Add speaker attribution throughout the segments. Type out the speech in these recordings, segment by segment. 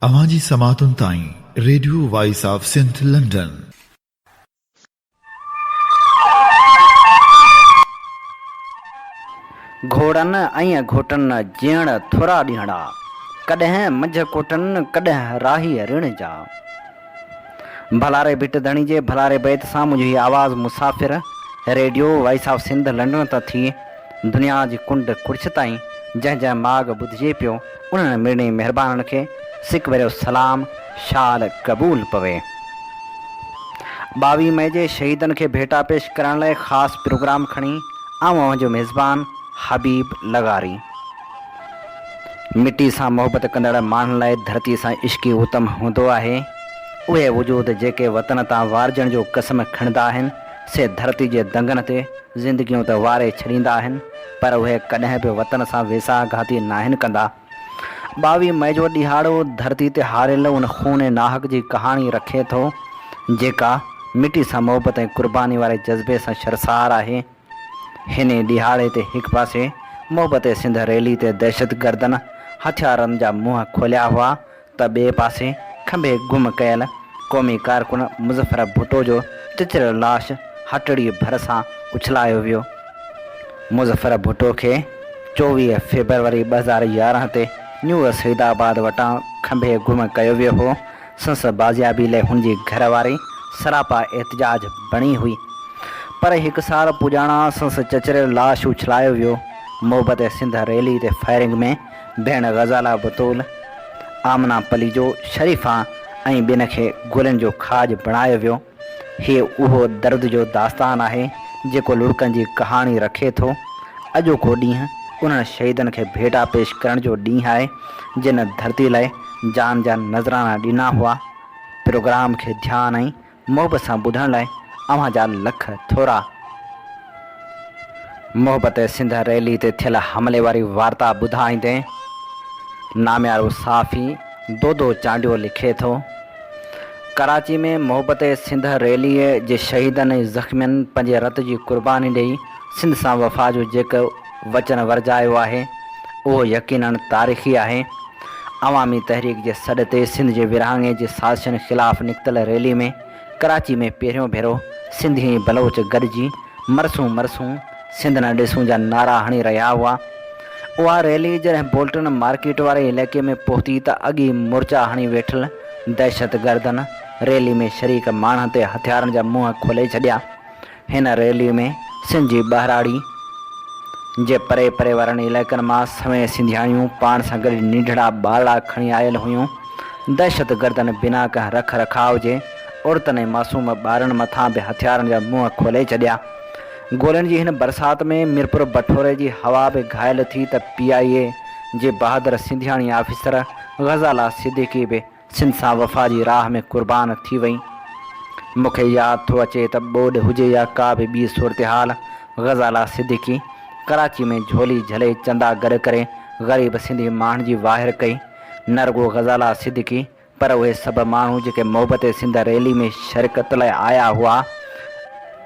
Speaker 1: अवांजी समातुन ताईं radio voice of Sindh London.
Speaker 2: घोड़न ऐं घोटन जीअण थोरा ॾींहड़ा, कॾहिं मंझ कोटन कॾहिं राही ऋण जा। भलारे बिट धणी जे भलारे बैत सां मुंहिंजी आवाज़ मुसाफ़िर radio voice of Sindh London त थी दुनिया जी कुंड कुर्छ ताईं जंहिं माॻ ॿुधिजे पियो उन्हनि मिड़नी महिरबाननि खे सिक भरियो सलाम शाल क़बूल पवे। 22 मई जे शहीदनि खे भेटा पेश करण लाइ ख़ासि प्रोग्राम खणी आऊं जो मेज़बान हबीब लगारी। मिट्टी सां मोहबत कंदड़ माण्हुनि लाइ धरती सां इश्क़ी उत्तम हूंदो आहे। उहे वजूद जेके वतन तां वारजण जो कसम खणंदा आहिनि से धरती जे दंगनि ते ज़िंदगियूं त वारे छॾींदा आहिनि, पर उहे कॾहिं बि वतन सां वेसाघाती नाहिनि कंदा। 22 मई जो ॾिहाड़ो धरती ते हारियल उन खून नाहक जी कहाणी रखे थो जेका मिट्टी सां मोहबत ऐं क़ुर्बानी वारे जज़्बे सां शर्सार आहे। हिन ॾिहाड़े ते हिकु पासे मोहबत सिंध रैली ते दहशत गर्दन हथियारनि जा मुंहं खोलिया हुआ त ॿिए पासे खंभे गुम कयल क़ौमी कारकुन मुज़फ़र भुट्टो जो चिचरियल लाश हटड़ी भर सां उछलायो वियो। मुज़फ़र भुट्टो खे 24 फेबरवरी 2011 ते न्यू सईदाबाद वटां खंभे गुम कयो वियो हो। संस बाज़ियाबी लाइ हुनजी घरवारी सरापा एहतजाज बणी हुई, पर हिकु साल पुॼाणा संस चचरियल लाश उछलायो वियो। मोहबत सिंध रैली ते फायरिंग में भेण ग़ज़ाला बतूल, आमना पलीजो शरीफ़ा ऐं ॿिन खे गुलनि जो खाज बणायो वियो। हीउ उहो दर्द जो दास्तान आहे जेको लुड़कनि जी कहाणी रखे थो। अॼोको ॾींहुं उन्हनि शहीदनि खे भेटा पेश करण जो ॾींहुं आहे जिन धरती लाइ जान जा नज़राना ॾिना हुआ। प्रोग्राम खे ध्यानु ऐं मोहबत सां ॿुधण लाइ अव्हां जा लख थोरा। मोहबत सिंध रैली ते थियल हमले वारी वार्ता ॿुधाईंदे नामियारो साफ़ी दोदो चांडियो लिखे थो, कराची में मोहबत सिंध रैलीअ जे शहीदनि ऐं ज़ख़्मियुनि पंहिंजे रत जी क़ुर्बानी ॾेई सिंध सां वफ़ा जो जेको वचन वरजायो आहे उहो यकीनन तारीख़ी आहे। अवामी तहरीक जे सॾ ते सिंध जे विरहाङे जे साज़िशनि ख़िलाफ़ु निकितल रैली में कराची में पहिरियों भेरो सिंधी बलोच गॾिजी मरसूं मरसूं सिंध न ॾिसूं जा नारा हणी रहिया हुआ। उहा रैली जॾहिं बोल्टन मार्केट वारे इलाइक़े में पहुती त अॻी मोर्चा हणी वेठल दहशत गर्दन रैली में शरीक माण्हुनि ते हथियारनि जा मुंहं खोले छॾिया। हिन रैली में सिंध जी ॿाहिराड़ी जे परे परे वारनि इलाइक़नि मां सवें सिंधियाणियूं पाण सां गॾु नंढड़ा ॿारड़ा खणी आयल हुयूं। दहशत गर्दन बिना कंहिं रख रखाव जे औरतुनि ऐं मासूम ॿारनि मथां बि हथियारनि जा मुंहं खोले छॾिया। गोलियुनि जी हिन बरसाति में मिरपुर बठोरे जी हवा बि घायल थी त PIA जे बहादुर सिंधियाणी ऑफिसर ग़ज़ाला सिद्दीकी बि सिंध सां वफ़ा जी राह में क़ुर्बान थी वई। मूंखे यादि थो अचे त ॿोॾि हुजे या का बि ॿी सूरतहाल, ग़ज़ाला सिद्दीकी कराची में झोली झले चंदा गॾु करे ग़रीब सिंधी माण्हुनि जी वाहिर कई। न रुॻो ग़ज़ाला सिद्दीकी पर उहे सभु माण्हू जेके मोहबत सिंध रैली में शिरकत लाइ आया हुआ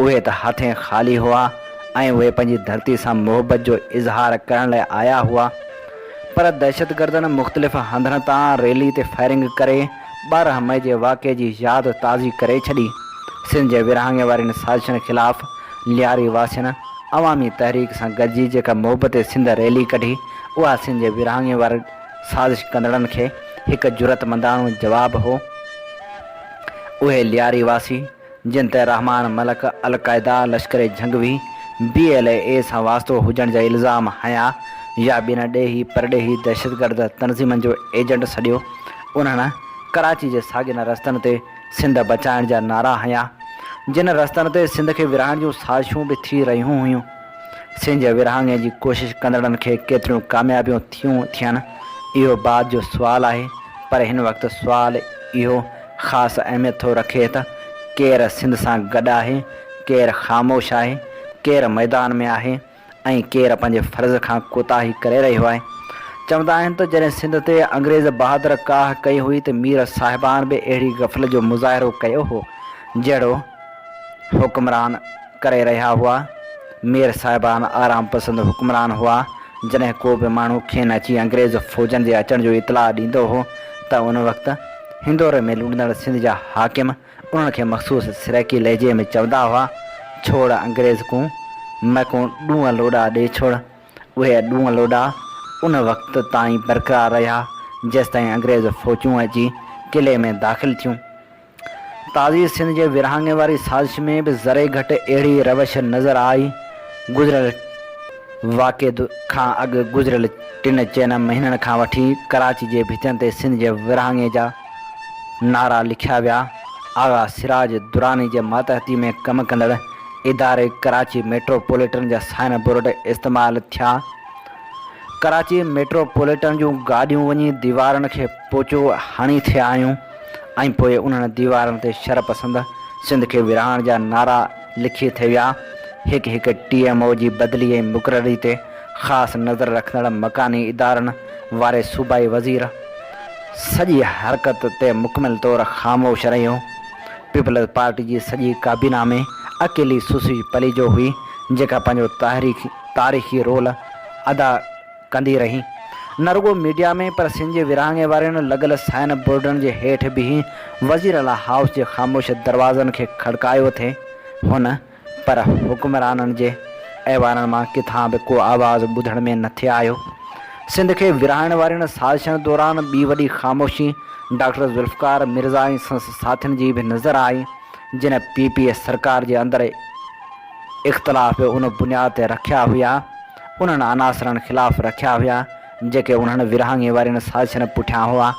Speaker 2: उहे त हथें ख़ाली हुआ ऐं उहे पंहिंजी धरती सां मोहबत जो इज़हार करण लाइ आया हुआ। पर दहशतगर्दन मुख़्तलिफ़ हंधनि तां रैली ते फायरिंग करे 12 मई जे वाक़े जी यादि ताज़ी करे छॾी। सिंध जे विरहाङे वारनि साज़िशनि ख़िलाफ़ु लियारी वासियुनि अवामी तहरीक सां गॾिजी जेका मोहबत सिंध रैली कढी उहा सिंध जे विरहाङे वारे साज़िश कंदड़नि खे हिकु जुरतमंदाणो जवाबु हो। उहे लियारी वासी जिन ते रहमान मलक, अलक़ाइदा, लश्कर जंगवी, BLA सां वास्तो हुजण जा इल्ज़ाम हया या ॿिन ॾेही परॾेही दहशतगर्द तनज़ीमनि जो एजेंट सॾियो, उन्हनि कराची जे साॻियुनि रस्तनि ते सिंध बचाइण जा नारा हया जिन रस्तनि ते सिंध खे विरहाइण जूं साज़िशूं बि थी रहियूं हुयूं। सिंध जे विरहाङे जी कोशिशि कंदड़नि खे केतिरियूं कामयाबियूं थियनि इहो बाद जो सुवालु आहे, पर हिन वक़्तु सुवालु इहो ख़ासि अहमियत थो रखे त केरु सिंध सां गॾु आहे, केरु ख़ामोश आहे, केरु मैदान में आहे ऐं केरु पंहिंजे फ़र्ज़ खां कोताही करे रहियो आहे। चवंदा आहिनि त जॾहिं सिंध ते अंग्रेज़ बहादुर काह कई हुई त मीर साहिबान बि अहिड़ी गफ़ल जो मुज़ाहिरो कयो हो जहिड़ो हुक्मरान करे रहिया हुआ। मीर साहिबान आराम पसंद हुक्मरान हुआ। जॾहिं को बि माण्हू खेनि अची अंग्रेज़ फ़ौजनि जे अचण जो इतलाह ॾींदो हो त उन वक़्तु हिंदौर में लूणंदड़ सिंध जा हाकिम उन्हनि खे मख़सूस सिरैकी लहजे में चवंदा हुआ, छोड़ अंग्रेज़ को मैं को ॾूंहं लोॾा ॾे छोड़। उहे ॾूंहं लोॾा उन वक़्त ताईं बरक़रार रहिया जेसि ताईं अंग्रेज़ फ़ौजूं अची किले में दाख़िल थियूं। ताज़ी सिंध जे विरहाङे वारी साज़िश में बि ज़रे घटि अहिड़ी रवश नज़र आई। गुज़िरियल वाक़े खां अॻु गुज़िरियल 3-4 महीननि खां वठी कराची जे भितियुनि ते सिंध जे विरहाङे जा नारा लिखिया विया। आगा सिराज दुरानी जे मातहती में कमु कंदड़ इदारे कराची मेट्रोपॉलिटन जा साइन बोर्ड इस्तेमालु थिया। कराची मेट्रोपॉलिटन जूं गाॾियूं वञी दीवारनि खे पोचो हणी थिया आहियूं ऐं पोइ उन्हनि दीवारनि ते शरपसंद सिंध खे विरहाइण जा नारा लिखी थे विया। हिकु हिकु TMO जी बदिली ऐं मुक़ररी ते ख़ासि नज़र रखंदड़ मकानी इदारनि वारे सूबाई वज़ीर सॼी हरकत ते मुकमिल तौरु ख़ामोश रहियो। पीपल्स पार्टी जी सॼी काबीना में अकेली सुसी पलीजो हुई जेका पंहिंजो तारीख़ी रोल अदा कंदी रही। न रुगो मीडिया में पर सिंध जे विरहाङे वारनि लॻल साइन बोर्डनि जे हेठि बि वज़ीर अला हाउस जे ख़ामोश दरवाज़नि खे खड़कायो थे हुन, पर हुक्मराननि जे अहवाननि मां किथां बि को आवाज़ ॿुधण में न थे आयो। सिंध खे विरहाइण वारनि साज़िशनि दौरान ॿी वॾी ख़ामोशी डॉक्टर ज़ुल्फ़कार मिर्ज़ा ऐं संस साथियुनि जी बि नज़र आई जिन PPS सरकार जे अंदरि इख़्तिलाफ़ उन बुनियाद ते रखिया हुआ, उन्हनि अनासरनि ख़िलाफ़ु रखिया हुआ जेके उन्हनि विरहाङे वारनि साज़िशनि पुठियां हुआ।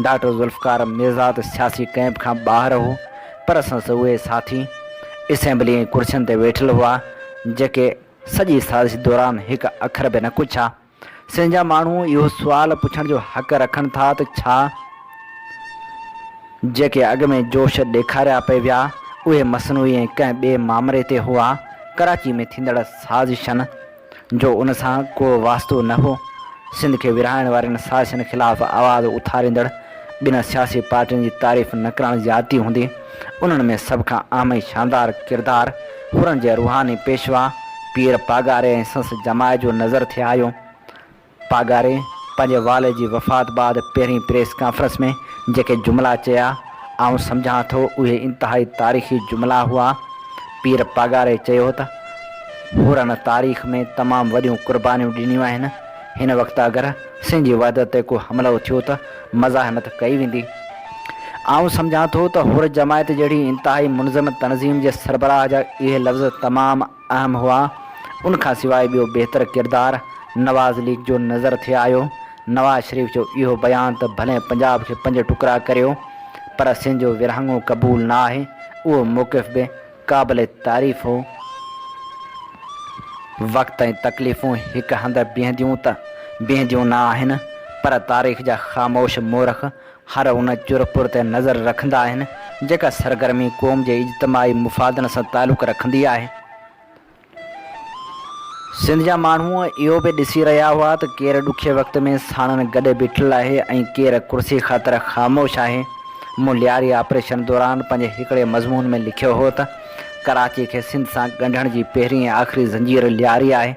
Speaker 2: डॉक्टर ज़ुल्फ़कार मिर्ज़ा त सियासी कैंप खां ॿाहिरि हो, पर संस उहे साथी असेंबली ऐं कुर्सियुनि ते वेठल हुआ जेके सॼी साज़िश दौरान हिकु अखर बि न कुछा। सिंध जा माण्हू इहो सुवाल पुछण जो हक़ रखनि था त छा जेके अॻु में जोश ॾेखारिया पई विया उहे मसनूई ऐं कंहिं ॿिए मामले ते हुआ। कराची में थींदड़ साज़िशनि जो उन सां को वास्तो न हो। सिंध खे विरहाइण वारनि साज़िशनि ख़िलाफ़ु आवाज़ उथारींदड़ ॿिनि सियासी पार्टियुनि जी तारीफ़ न करणु ज़्यादती हूंदी। उन्हनि में सभ खां अहम ऐं शानदार किरदारु हुरनि जे रूहानी पेशवा पीर पागारे ऐं संस जमाए जो नज़र थे आयो। पागारे पंहिंजे वाले जी वफ़ात बाद पहिरीं प्रेस कॉन्फ्रेंस में जेके जुमिला चया आउं सम्झां थो उहे इंतिहाई तारीख़ी जुमिला हुआ। पीर पागारे चयो त हुरनि तारीख़ में तमामु वॾियूं क़ुर्बानियूं ॾिनियूं आहिनि। हिन वक़्तु अगरि सिंध जी वहदत ते को हमिलो थियो त मज़ाहमत कई वेंदी। आउं सम्झां थो त हुर जमायत जहिड़ी इंतिहाई मुनज़म तनज़ीम जे सरबराह जा इहे लफ़्ज़ तमामु अहम हुआ। उनखां सवाइ ॿियो बहितर किरदारु नवाज़ लीग जो नज़र थे आयो। नवाज़ शरीफ़ जो इहो बयानु त भले पंजाब खे 5 टुकड़ा करियो पर सिंध जो विरहाङो क़बूल न आहे, उहो मौक़िफ़ बि क़ाबिल तारीफ़ हो। वक़्त ऐं तकलीफ़ूं हिकु हंधि बीहंदियूं न आहिनि, पर तारीख़ जा ख़ामोश मोरख हर उन चुरपुर ते नज़र रखंदा आहिनि जेका सरगर्मी क़ौम जे इज्तिमाही मुफ़ादनि सां तालुक़ु रखंदी आहे। सिंध जा माण्हू इहो बि ॾिसी रहिया हुआ त केरु ॾुखे वक़्त में साणनि गॾु बीठल आहे ऐं केरु कुर्सी ख़ातिर ख़ामोश आहे। मूं लियारी ऑपरेशन दौरान पंहिंजे हिकिड़े मज़मून में लिखियो हो त कराची खे सिंध सां ॻंढण जी पहिरीं ऐं आख़िरी ज़ंजीर लियारी आहे।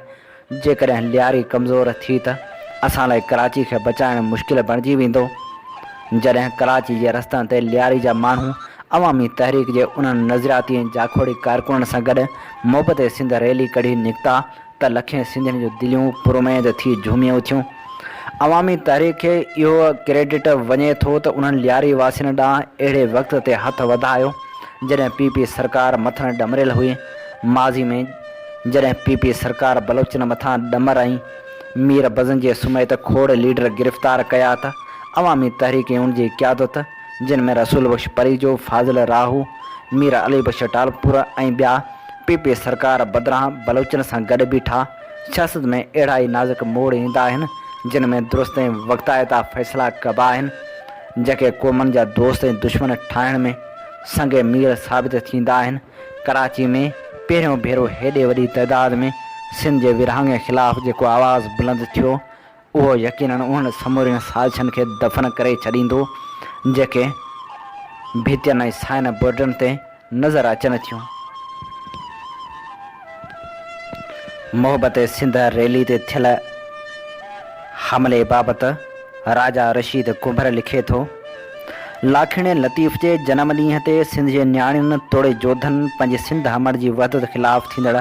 Speaker 2: जेकॾहिं लियारी कमज़ोर थी त असां लाइ कराची खे बचाइणु मुश्किल बणिजी वेंदो। जॾहिं कराची जे रस्तनि ते लियारी जा माण्हू अवामी तहरीक जे उन्हनि नज़रियाती ऐं जाखोड़ी कारकुननि सां गॾु मोहबत सिंध रैली कढी निकिता त लखें सिंधियुनि जूं दिलियूं पुरमेद थी झूमियूं थियूं। अवामी तहरीक खे इहो क्रेडिट वञे थो त उन्हनि लियारी वासियुनि ॾांहुं अहिड़े वक़्त ते हथु वधायो जॾहिं PP सरकार मथां ॾमरियल हुई। माज़ी में जॾहिं PP सरकार बलोचनि मथां ॾमर ऐं मीर बज़न जे सुमेत खोड़ लीडर गिरफ़्तार कया त अवामी तहरीक ऐं उनजी क़यादत जिन में रसूल बख्श परीजो, फाज़िल राहू, मीर अली बख्श टालपुर ऐं ॿिया PP सरकार बदिरां बलोचनि सां गॾु बीठा। सियासत में अहिड़ा ई नाज़ुक मोड़ ईंदा आहिनि जिन में दुरुस्त ऐं वक़्तायता फ़ैसिला कबा आहिनि जेके क़ौमनि जा दोस्त ऐं दुश्मन ठाहिण में संगे मीर साबित थींदा आहिनि। कराची में पहिरियों भेरो हेॾे वॾी तइदाद में सिंध जे विरहाङे ख़िलाफ़ु जेको आवाज़ु बुलंद थियो उहो यकीनन उन्हनि समूरियुनि साज़िशनि खे दफ़न करे छॾींदो जेके भितियुनि ऐं साइन बोर्डनि ते नज़र अचनि थियूं। मोहबत सिंध रैली ते थियल हमले बाबति राजा रशीद कुंभर लिखे थो लाखिणे लतीफ़ जे जनम ॾींहं ते सिंध जे न्याणियुनि तोड़े जोधनि पंहिंजे सिंध हमड़ जी वहदत ख़िलाफ़ थींदड़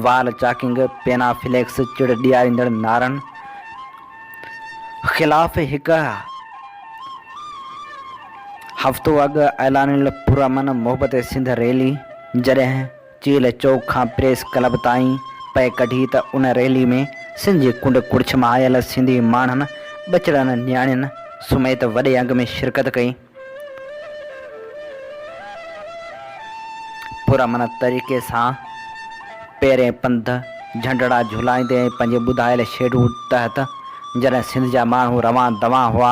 Speaker 2: वाल चाकिंग पेनाफ्लेक्स चिड़ ॾियारींदड़ नारनि ख़िलाफ़ हिकु हफ़्तो अॻु ऐलानियल पुरअमन मोहबत सिंध रैली जॾहिं चील चौक खां प्रेस क्लब ताईं पए कढी त उन रैली में सिंध जी कुंड कुड़छ मां आयल सिंधी माण्हुनि बचड़नि न्याणियुनि समेत वॾे अंग में शिरकत कई। पुरअमन तरीक़े सां पहिरें पंध झंडड़ा झुलाईंदे पंहिंजे ॿुधायल शेड्यूल तहत जॾहिं सिंध जा माण्हू रवां दवां हुआ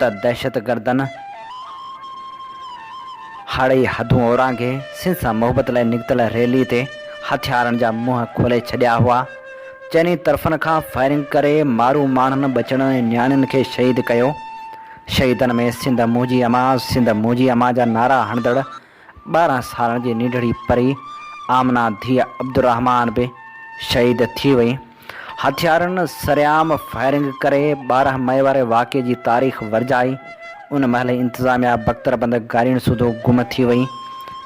Speaker 2: त दहशत गर्दनि हाड़े हदूं ओरांगे सिंध सां मोहबत लाइ निकितल रैली ते हथियारनि जा मुंहं खोले छॾिया हुआ। चइनी तरफ़नि खां फायरिंग करे मारू माण्हुनि बचड़नि ऐं न्याणियुनि खे शहीद कयो। शहीदनि में सिंध मुंहिंजी अमा जा नारा हणंदड़ 12 सालनि जी नंढड़ी परी आमना धीअ अब्दुर्रहमान बि शहीद थी वई। हथियारनि सरेआम फायरिंग करे 12 मई वारे वाक़े जी तारीख़ वरजाई। उन महिल इंतिज़ामिया बख़्तरबंद गारियुनि सूधो गुम थी वई।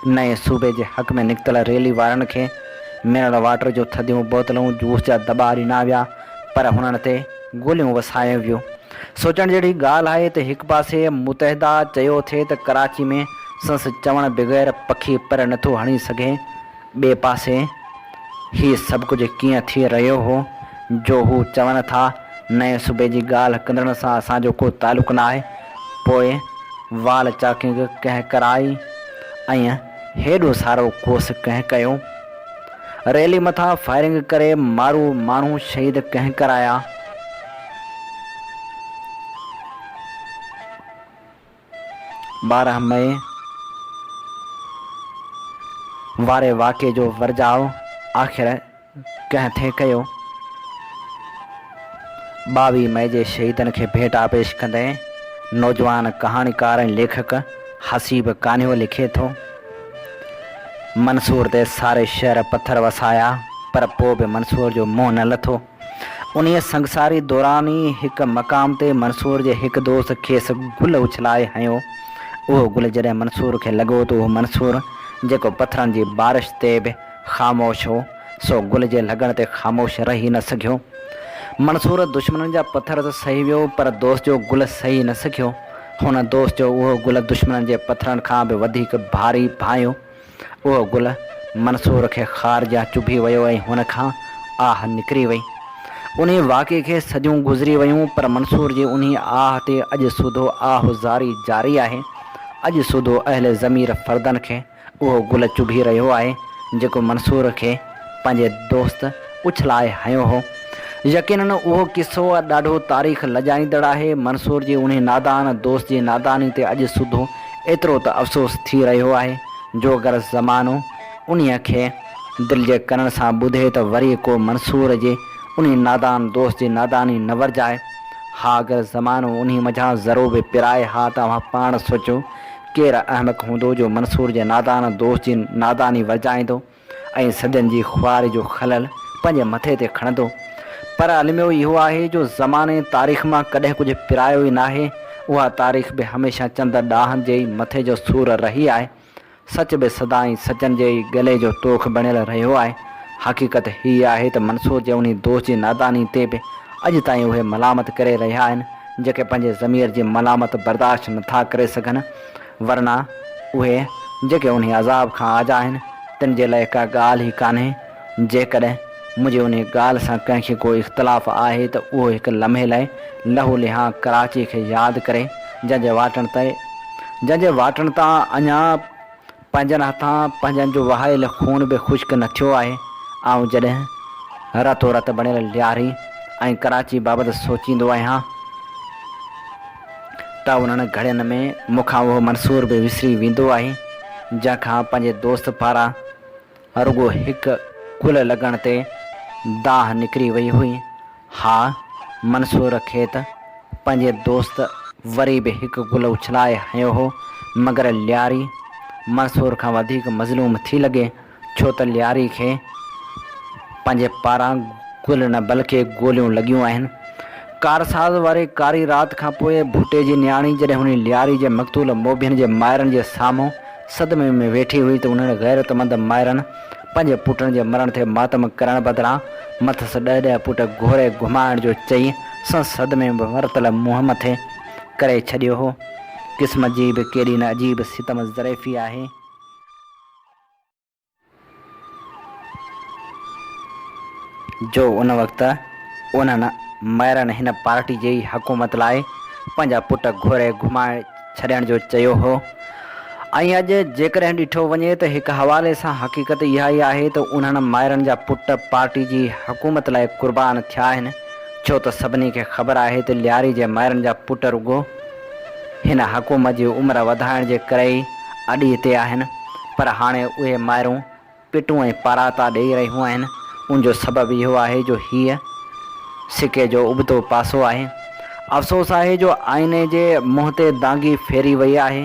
Speaker 2: नए सूबे जे हक़ में निकितल रैली वारनि खे मिनरल वाटर जो थधियूं बोतलूं जूस जा दॿा ॾिना विया, पर हुननि ते गोलियूं वसायो वियो। सोचण जहिड़ी ॻाल्हि आहे त हिकु पासे मुतहदा चयो थिए त कराची में संस चवण बग़ैर पखी पर नथो हणी सघे, ॿिए पासे हीउ सभु कुझु कीअं थी रहियो हो जो हू चवनि था नए सूबे जी ॻाल्हि कंदड़नि सां असांजो को तालुक़ु न आहे। पोइ वाल चाकिंग कंहिं कराई ऐं हेॾो सारो कोस कंहिं कयो। रैली मथां फायरिंग करे मारू माण्हू शहीद कंहिं कराया। बारह मई वारे वाक़े जो वरजाउ आख़िर कंहिं थे कयो। 22 मई जे शहीदनि खे भेटा पेश कंदे नौजवान कहाणीकार ऐं लेखक हसीब कान्हियो लिखे थो, मंसूर ते सारे शहर पत्थर वसाया पर पोइ बि मंसूर जो मुंहुं न लथो। उन संगसारी दौरान ई हिकु मक़ाम ते मंसूर जे हिकु दोस्त खेसि गुल उछलाए हयो। उहो गुल जॾहिं मंसूर खे लॻो त उहो मंसूर जेको पत्थरनि जी बारिश ते बि ख़ामोश हो, सो गुल जे लॻण ते ख़ामोश रही न सघियो। मंसूर दुश्मननि जा पत्थर त सही वियो पर दोस्त जो गुल सही न सघियो। हुन दोस्त जो उहो गुल दुश्मननि जे पत्थरनि खां बि वधीक भारी भायो। उहो गुल मंसूर खे ख़ार जा चुभी वियो ऐं हुन खां आह निकिरी वई। उन वाक़े खे सदियूं गुज़री वियूं पर मंसूर जी उन आह ते अॼु सूधो आहुज़ारी जारी आहे। अॼु सूधो अहल ज़मीर फ़र्दनि खे उहो गुल चुभी रहियो आहे जेको मंसूर खे पंहिंजे दोस्त उछलाए हयो हो। यकीनन उहो किस्सो ॾाढो तारीख़ लॼाईंदड़ आहे। मंसूर जी उन नादान दोस्त जी नादानी ते अॼु सूधो एतिरो त अफ़सोस थी रहियो आहे जो अगरि ज़मानो उन खे दिलि जे कन सां ॿुधे त वरी को मंसूर जे उन नादान दोस्त जी नादानी न वरजाए। हा, अगरि ज़मानो उन मझां ज़रो बि पिराए हा तव्हां पाण सोचो केरु अहमक हूंदो जो मंसूर जे नादान दोस्त जी नादानी वरजाईंदो ऐं सॼनि जी ख्वारी जो ख़लल पंहिंजे मथे ते खणंदो। पर अलमियो इहो आहे जो ज़माने तारीख़ मां कॾहिं कुझु पिरायो ई नाहे। उहा तारीख़ बि हमेशह चंद ॾाहनि जे ई मथे जो सूर रही आहे। सच बि सदाईं सचनि जे ई गले जो तोख बणियल रहियो आहे। हक़ीक़त हीअ आहे त मंसूर जे उन दोस्त जी नादानी ते बि अॼु ताईं उहे मलामत करे रहिया आहिनि जेके पंहिंजे ज़मीर जी मलामत बर्दाश्त नथा करे सघनि, वरना उहे जेके उन अज़ाब खां आजा आहिनि तिन जे लाइ का ॻाल्हि ई कान्हे। जेकॾहिं मुंहिंजे उन ॻाल्हि सां कंहिंखे को इख़्तिलाफ़ु आहे त उहो हिकु लम्हे लाइ लहू लिहा कराची खे यादि करे जंहिंजे वाटण तां अञा पंहिंजनि हथां पंहिंजनि जो वहायल खून बि ख़ुश्क न थियो आहे। ऐं जॾहिं रतो रत बणियल लियारी ऐं कराची बाबति सोचींदो आहियां त उन्हनि घड़ियुनि में मूंखां उहो मंसूर बि विसरी वेंदो आहे जंहिंखां पंहिंजे दोस्त पारां रुॻो हिकु गुल लॻण ते दाह निकिरी वई हुई। हा, मंसूर खे त पंहिंजे दोस्त वरी बि हिकु गुल उछलाए हयो हो, मगर लियारी मंसूर खां वधीक मज़लूम थी लॻे छो त लियारी खे पंहिंजे पारां गुल न बल्कि गोलियूं लॻियूं आहिनि। कारसाज़ वारे कारी रात खां पोइ भूटे जी न्याणी जॾहिं हुन लियारी जे मक़तूल मोबियुनि जे माइरनि जे साम्हूं सदमे में वेठी हुई त उन्हनि ग़ैरतमंद माइरनि पंहिंजे पुटनि जे मरण ते मातम करण बदिरां मथस 10 पुट घोरे घुमाइण जो चई सदमे में वरतल मुंहं मथे करे छॾियो हो। क़िस्मत जी बि केॾी न अजीब सितम ज़रैफ़ी आहे। जो उन वक़्तु उन्हनि माइरनि हिन पार्टी जी हुकूमत लाइ पंहिंजा पुट घोरे घुमाए छॾण जो चयो हो। ऐं अॼु जेकॾहिं ॾिठो वञे त हिकु हवाले सां हक़ीक़त इहा ई आहे त उन्हनि माइरनि जा पुट पार्टी जी हुकूमत लाइ क़ुर्बान थिया आहिनि, छो त सभिनी खे ख़बर आहे त लियारी जे माइरनि जा पुट रुॻो हिन हुकूमत जी उमिरि वधाइण जे करे ई अॾी ते आहिनि, पर हाणे उहे माइरूं पिटूं ऐं पाराता ॾेई रहियूं आहिनि। उनजो सबबु इहो आहे जो हीअ सिके जो उबतो पासो आहे। अफ़सोस आहे जो आईने जे मुंहं ते दांगी फेरी वई आहे।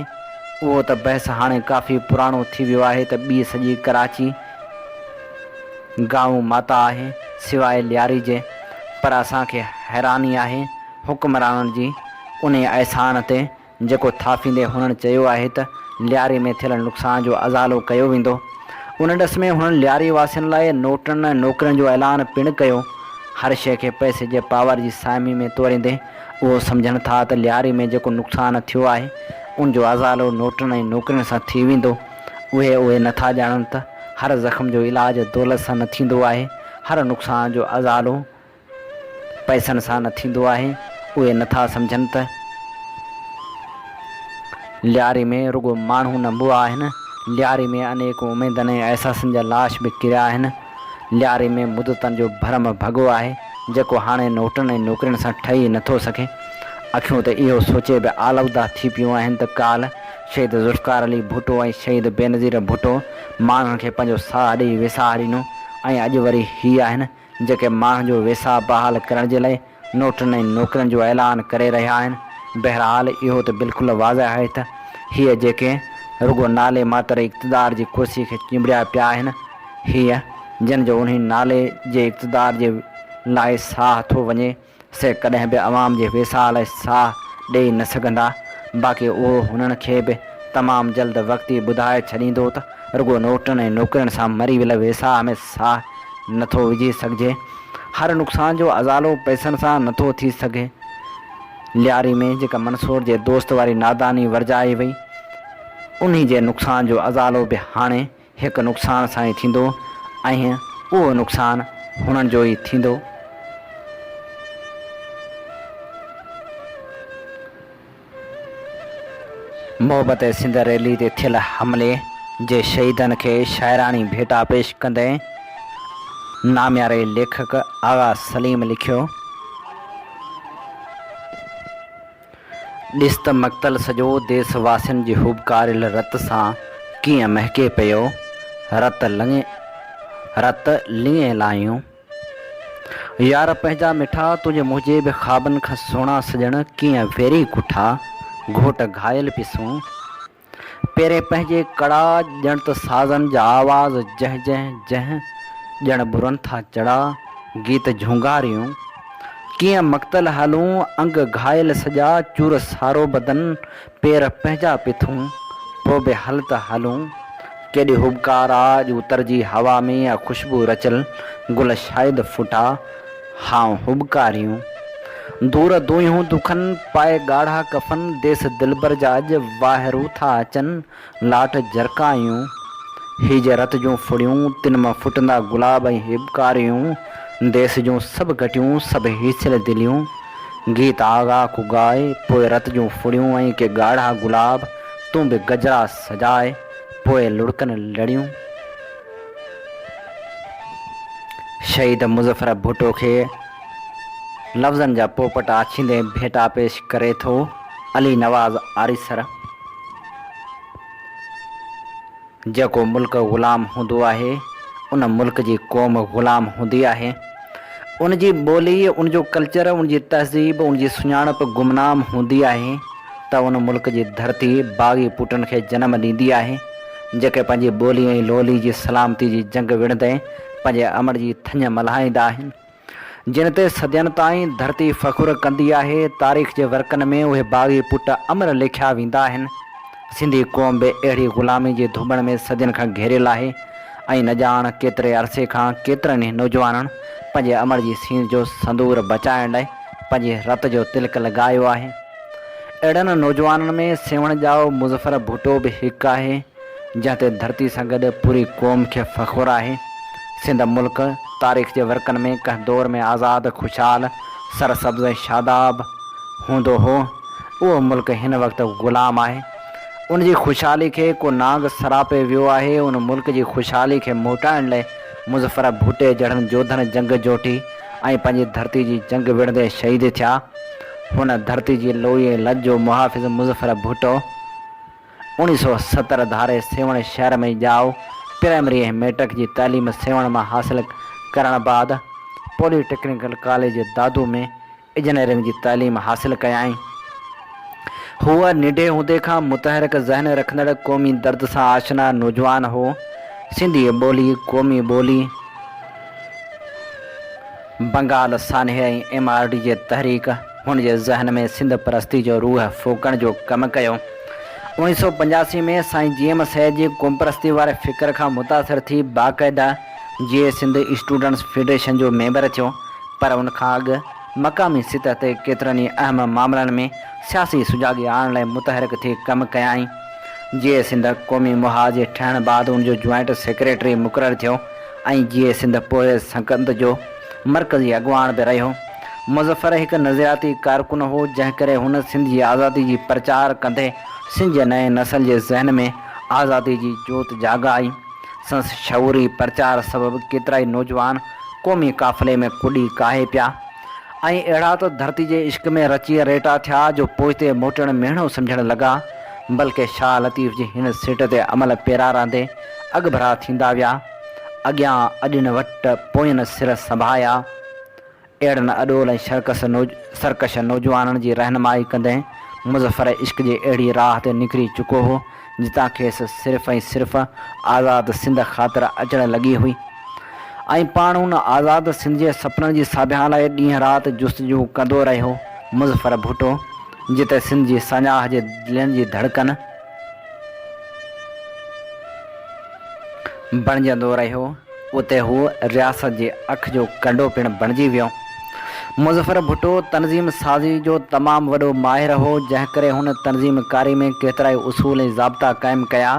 Speaker 2: उहो त बहस हाणे काफ़ी पुराणो थी वियो आहे त ॿी सॼी कराची गांव माता आहे सिवाइ लियारी जे, पर असांखे हैरानी आहे हुक्मराननि जी उन अहसान ते जेको थाफींदे हुननि चयो आहे त लियारी में थियल नुक़सान जो अज़ालो कयो वेंदो। उन ॾस में हुननि लियारी वासियुनि लाइ नोटनि ऐं नौकरियुनि जो ऐलान पिणु कयो। हर शइ खे पैसे जे पावर जी साइमी में तोरींदे उहो सम्झनि था त लियारी में जेको नुक़सानु थियो आहे उनजो अज़ालो नोटनि ऐं नौकरियुनि सां थी वेंदो। उहे नथा ॼाणनि त हर ज़ख़्म जो इलाजु दौलत सां न थींदो आहे, हर नुक़सान जो अज़ालो पैसनि सां न थींदो आहे। उहे नथा सम्झनि त लियारी में रुॻो माण्हू न मुआ आहिनि, लियारी में अनेक उमेदनि ऐं अहसासनि जा लाश बि किरिया आहिनि। लियारी में मुदतनि जो भरम भॻो आहे जेको हाणे नोटनि ऐं नौकरियुनि सां ठही नथो सघे। अखियूं त इहो सोचे बि आलौदा थी पियूं आहिनि त काल्ह शहीद ज़ुल्फ़िकार अली भुट्टो ऐं शहीद बेनज़ीर भुट्टो माण्हुनि खे पंहिंजो साह ॾेई वेसाह ॾिनो, ऐं अॼु वरी हीअ आहिनि जेके माण्हुनि जो वेसाह बहाल करण जे लाइ नोटनि ऐं नौकरियुनि जो ऐलान करे रहिया आहिनि। बहरहाल इहो त बिल्कुलु वाज़ह आहे त हीअ जेके रुॻो नाले मात्र इक़्तिदार जी कुर्सी खे चिंबड़िया पिया आहिनि, हीअ जिन जो उन नाले जे इक़्तिदार जे लाइ साह थो वञे, से कॾहिं बि अवाम जे वेसाह लाइ साह ॾेई न सघंदा। बाक़ी उहो हुननि खे बि तमामु जल्द वक़्ती ॿुधाए छॾींदो त रुॻो नोटनि ऐं नौकरियुनि सां मरी वियल वेसाह में साह नथो विझी सघिजे। हर नुक़सान जो अज़ालो पैसनि सां नथो थी सघे। लियारी में जेका मंसूर जे दोस्त वारी नादानी वर्जाई वई, उन्ही जे नुक़सान जो अज़ालो बि हाणे हिकु नुक़सान सां ई थींदो, ऐं उहो नुक़सान हुननि जो ई थींदो। मोहबत सिंध रैली ते थियल हमले जे शहीदनि खे शाइरानी भेटा पेश कंदे नामियारे लेखक आगा सलीम लिखियो, ॾिस त मक़तल सॼो देशवासियुनि जी हुबकारियल रत सां कीअं महके पियो। रत लिंगे लायूं यार पंहिंजा मिठा तुंहिंजे मुंहिंजे बि ख़्वाबनि खां सुहिणा सॼण कीअं वेरी कुठा घोट घायल पिसूं। पहिरें पंहिंजे कड़ा ॼण त साज़नि जा आवाज़ जह जह जह ॼण बुरनि था चढ़ा गीत झूंगारियूं। कीअं मक़तल हलूं अंग घायल सॼा चूर सारो बदन पेर पंहिंजा पिथूं पोइ बि हल त हलूं। केॾी हुबकार आज उतरजी हवा में या ख़ुशबू रचल गुल शायदि फुटा हां हुबकारियूं। दूर दुहियूं दुखनि पाए ॻाढ़ा कफ़न देस दिलबर जा अॼु वाहिरू था अचनि लाट जरकायूं। हीज रत जूं फुड़ियूं तिन मां फुटंदा गुलाब ऐं हिबकारियूं। देस जूं सभु घटियूं सभु हिसल दिलियूं गीत आगा को गाए पोइ रत जूं फुड़ियूं ऐं के ॻाढ़ा गुलाब तूं बि गजरा सजाए पोइ लुड़कनि लड़ियूं। शहीद मुज़फ़र भुट्टो खे लफ़्ज़नि जा पोपट आछींदे भेटा पेश करे थो अली नवाज़ आरिसर। जेको मुल्क ग़ुलाम हूंदो आहे उन मुल्क जी क़ौम ग़ुलाम हूंदी आहे। उन जी ॿोली उनजो कल्चर उन जी तहज़ीब उन जी सुञाणप गुमनाम हूंदी आहे त उन मुल्क जी धरती बाग़ी पुटनि खे जनम ॾींदी आहे जेके पंहिंजी ॿोली ऐं लोली जी सलामती जी जंग विढ़ंदे पंहिंजे अमर जी थञ मल्हाईंदा आहिनि। जिन ते सदियनि ताईं धरती फ़ख़ुरु कंदी आहे। तारीख़ जे वर्कनि में उहे बाग़ी पुट अमर लिखिया वेंदा आहिनि। सिंधी क़ौम बि अहिड़ी ग़ुलामी जे धुबण में सदियनि खां घेरियल आहे ऐं न ॼाण केतिरे अरसे खां केतिरनि ई नौजवाननि पंहिंजे अमर जी सीन जो संदूर बचाइण लाइ पंहिंजे रत जो तिलक लॻायो आहे। अहिड़नि नौजवाननि में सेवण ॼाओ मुज़फ़र भुट्टो बि हिकु आहे, जंहिं ते धरती सां गॾु पूरी क़ौम खे फ़ख़ुरु आहे। सिंध मुल्क तारीख़ जे वर्कनि में कंहिं दौर में आज़ादु खुशहाल सरसब्ज़ ऐं शादाब हूंदो हो, उहो मुल्क हिन वक़्तु ग़ुलाम आहे। उन जी ख़ुशहाली खे को नांग सरापे वियो आहे। उन मुल्क जी ख़ुशहाली खे मोटाइण लाइ मुज़फ़र भुट्टे जहिड़नि जोधनि जंग जोटी ऐं पंहिंजी धरती जी जंग विढ़ंदे शहीद थिया। हुन धरती जी लोई ऐं लज जो मुहाफ़िज़ मुज़फ़र भुट्टो 1970 धारे सेवण शहर में ॼाओ। प्राइमरी ऐं मैट्रिक जी तालीम सेवण मां हासिल करण बाद पॉलिटेक्निकल कॉलेज दादू में इंजीनियरिंग जी तालीम हासिल कयाई। हूअ निढे हूंदे खां मुतहरिक ज़हन रखंदड़ क़ौमी दर्द सां आशना नौजवान हो। सिंधी ॿोली क़ौमी ॿोली बंगाल सान्हे ऐं MRD जे तहरीक हुन जे ज़हन में सिंध परस्ती जो रूह फूकण जो कमु कयो। 1985 में साईं GM सैद जी क़ौम परस्ती वारे फ़िक्र खां मुतासिर थी बाक़ाइदा GA सिंध स्टूडेंट्स फेडरेशन जो मेंबर थियो, पर उन खां अॻु मक़ामी सतह ते केतिरनि ई अहम मामलनि में सियासी सुजाॻी आणण लाइ मुतहरिक थी कमु कयाई। GA सिंध क़ौमी मुहाज ठहण बाद उनजो जॉइंट सेक्रेटरी मुक़ररु थियो ऐं GA सिंध पोइ संगत जो मरकज़ी अॻुवाण बि रहियो। मुज़फ़र हिकु नज़रियाती कारकुन हो, जंहिं करे हुन सिंध जी आज़ादी जी प्रचार कंदे सिंध जे नए नस्ल जे ज़हन में आज़ादी जी जोत जाॻाई। संस शऊरी प्रचार सबबि केतिरा ई नौजवान क़ौमी काफ़िले में कुॾी काहे पिया ऐं अहिड़ा त धरती जे इश्क में रची रेटा थिया जो पोइते मोटण मेणो सम्झण लॻा। बल्कि शाह लतीफ़ जी हिन सिट ते अमल पेरारांदे अॻभरा थींदा विया। अॻियां अॼुनि वटि पोयनि सिर संभाया। अहिड़नि अॾोल ऐं सरकश नौजवाननि जी रहनुमाई कंदे मुज़फ़र इश्क जे अहिड़ी राह ते निकिरी चुको हो जितां खेसि सिर्फ़ु ऐं सिर्फ़ु आज़ादु सिंध ख़ातिर अचणु लॻी हुई ऐं पाण हुन आज़ादु सिंध जे सपननि जी साभियां लाइ ॾींहुं राति जुस्तजू कंदो रहियो। मुज़फ़र भुट्टो जिते सिंध जी सञाह जे दिलनि जी धड़कन बणिजंदो रहियो, उते हू रियासत जे अख जो कंडो पिणु बणिजी वियो। मुज़फ़र भुट्टो तनज़ीम साज़ी जो तमामु वॾो माहिर हो, जंहिं करे हुन तनज़ीम कारी में केतिरा ई उसूल ऐं ज़ाब्ता क़ाइमु कया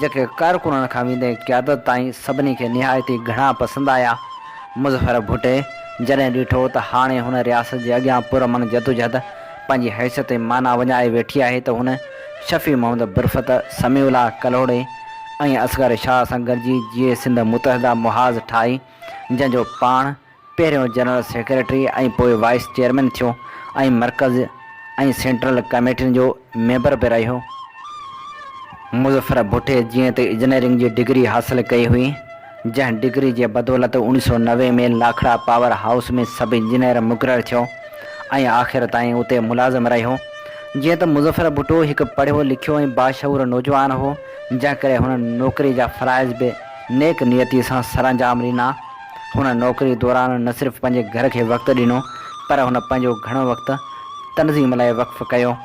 Speaker 2: जेके कारकुननि खां वेंदे क़यादत ताईं सभिनी खे निहायती घणा पसंदि आया। मुज़फ़र भुट्टे जॾहिं ॾिठो त हाणे हुन रियासत जे अॻियां पुरमन जदोजहद पंहिंजी हैसियत माना वञाए वेठी आहे त हुन शफ़ी मोहम्मद बुरफ़त, समीउल्लाह कलोड़े ऐं असगर शाह सां गॾिजी GA सिंध मुतहदा मुहाज़ ठाही, जंहिंजो पाण पहिरियों जनरल सेक्रेटरी ऐं पोइ वाइस चेयरमैन थियो ऐं मरकज़ ऐं सेंट्रल कमेटियुनि जो मेंबर बि रहियो। मुज़फ़र भुट्टे जीअं त इंजीनियरिंग जी डिग्री हासिल कई हुई, जंहिं डिग्री जे बदौलत 1990 में लाखड़ा पावर हाउस में सब इंजीनियर मुक़ररु थियो ऐं आख़िर ताईं उते मुलाज़िम रहियो। जीअं त मुज़फ़र भुट्टो हिकु पढ़ियो लिखियो ऐं बाशऊर नौजवान हो, जंहिं करे हुन नौकिरी जा फ़राइज़ बि नेक नियती सां सरअंजाम ॾिना। हुन नौकिरी दौरान न सिर्फ़ु पंहिंजे घर खे वक़्तु ॾिनो, पर हुन पंहिंजो घणो वक़्तु तनज़ीम लाइ वक़्फ़ु कयो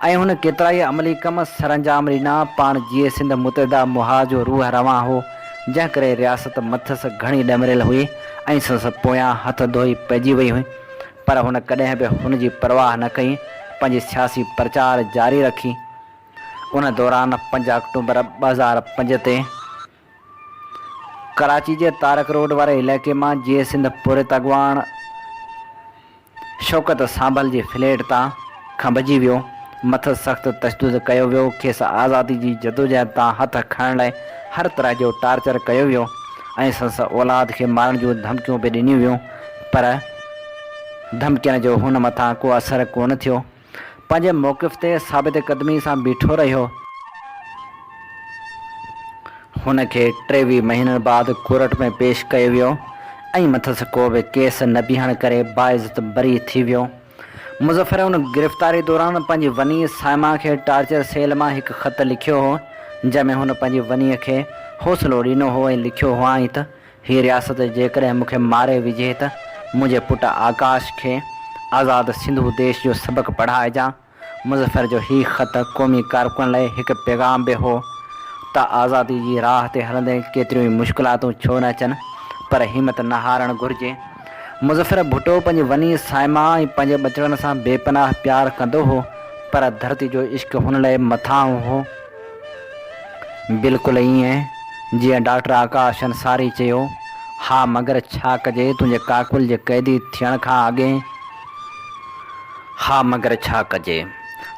Speaker 2: ऐं हुन केतिरा ई अमली कम सरअंजाम ॾिना। पाण GA सिंध मुतहदा मुहाज़ जो रूह रवां हो, जंहिं करे रियासत मथसि घणी ॾमरियल हुई ऐं संसद पोयां हथ धोई पइजी वई हुई, पर हुन कॾहिं बि हुन जी परवाह न कई, पंहिंजी सियासी प्रचार जारी रखी। उन दौरान 5 अक्टूबर 2005 ते कराची जे तारक रोड वारे इलाइक़े मां GA सिंध पुरित अॻुवाण शौकत सांभल जी फ्लैट तां खंभिजी वियो। मथसि सख़्तु तशदुद कयो वियो, खेसि आज़ादी जी जदोजहद तां हथ खणण लाइ हर तरह जो टार्चर कयो वियो ऐं संस औलाद खे मारण जूं धमकियूं बि ॾिनियूं वियूं, पर धमकियुनि जो हुन मथां को असरु कोन थियो। पंहिंजे मौक़िफ़ ते साबित क़दमी सां बीठो रहियो। हुन खे 23 महीननि बाद कोर्ट में पेश कयो वियो ऐं मथसि को बि केस न बीहण करे बाइज़त बरी थी वियो। मुज़फ़र उन गिरफ़्तारी दौरान पंहिंजी वनी साइमा खे टार्चर सेल मां हिकु ख़त लिखियो हो, जंहिंमें हुन पंहिंजी वनीअ खे हौसलो ॾिनो हो ऐं लिखियो हुआईं त हीअ रियासत जेकॾहिं मूंखे मारे विझे त मुंहिंजे पुट आकाश खे आज़ाद सिंधु देश जो सबक़ पढ़ाइजां। मुज़फ़र जो ही ख़त क़ौमी कारकुन लाइ हिकु पैगाम बि हो त आज़ादी जी राह ते हलंदे केतिरियूं ई मुश्किलातूं छो न अचनि, पर हिमत न हारणु घुरिजे। मुज़फ़र भुट्टो पंहिंजी वॾी साइमा ऐं पंहिंजे ॿचड़नि सां बेपनाह प्यारु कंदो हो, पर धरती जो इश्क हुन लाइ मथां हो। बिल्कुलु ईअं जीअं डॉक्टर आकाश अंसारी चयो, हा मगर छा कजे तुंहिंजे काकुल जे क़ैदी थियण खां अॻे। हा मगर छा कजे